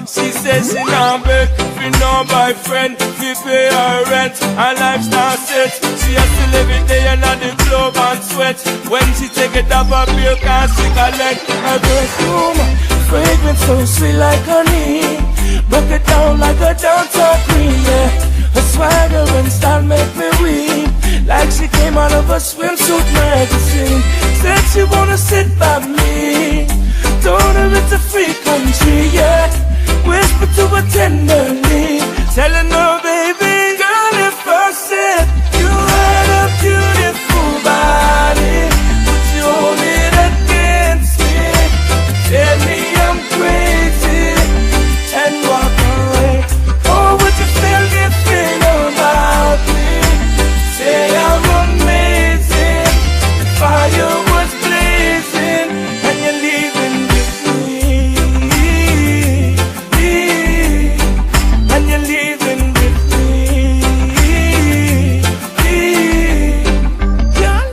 She says she not beg for no boyfriend to pay her rent and lifestyle set. She has to live it day and on the club and sweat. When she take it up her bill can't stick her leg. Her perfume, fragrance so sweet like honey. Broke it down like a downtown queen, yeah. Her swagger and style make me weep, like she came out of a swimsuit magazine. Said she wanna sit by me, told her it's a free country, yeah. Whisper to her tenderly, telling her, baby, girl, if I said you had a beautiful body, would you hold it against me? Tell me I'm crazy and walk away. Or would you feel different about me? Say I'm amazing, fire was blazing, and you're leaving with me, and you're leaving with me, girl.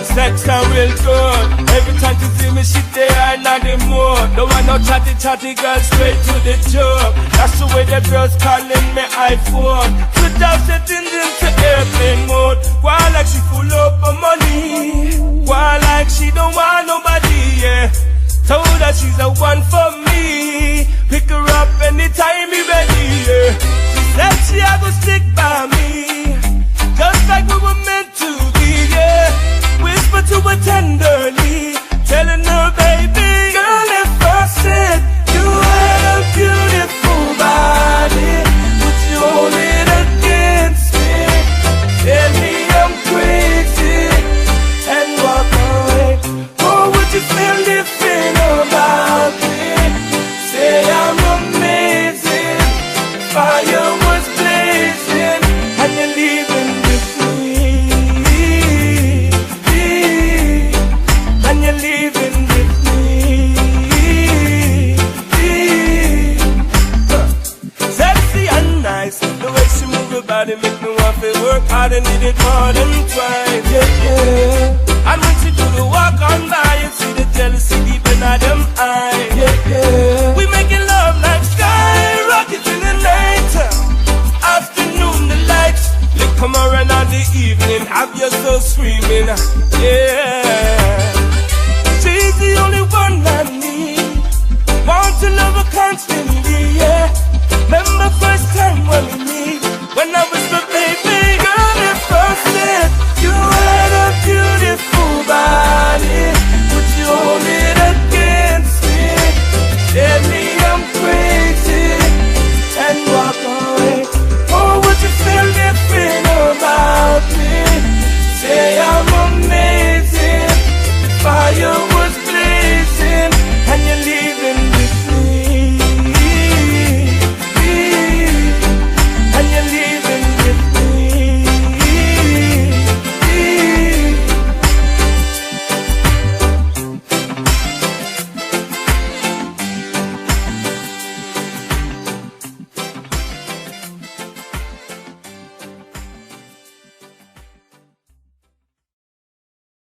Sex are real good. Every time you see me, she there and not the mood. Don't want no chatty girl, straight to the job. That's the way the girls calling me iPhone. Put out settings into airplane mode. Why like she full up of money? Why like she don't want nobody, yeah. Told her she's the one for me. Pick her up anytime you ready, yeah. She said she had to stick by me, just like we were meant to be, yeah. Whisper to her tenderly, telling her, baby, girl, if I said you had a beautiful body, would you hold it against me? Tell me I'm crazy and walk away. Or would you feel different about me? Say I'm amazing, fire was blazing, and you're leaving with me, and you're leaving with me. Sexy and nice, the way she move her body make me want to work hard and need it more than twice, yeah, yeah. And when she do the walk on by, you see the jealousy deep in her them eyes, yeah, yeah. We making love like skyrockets in the night, afternoon the lights, lick come around in the evening, have you so screaming, yeah. She's the only one I need, want to love her constantly, yeah. Remember first time when we meet, when I was the baby,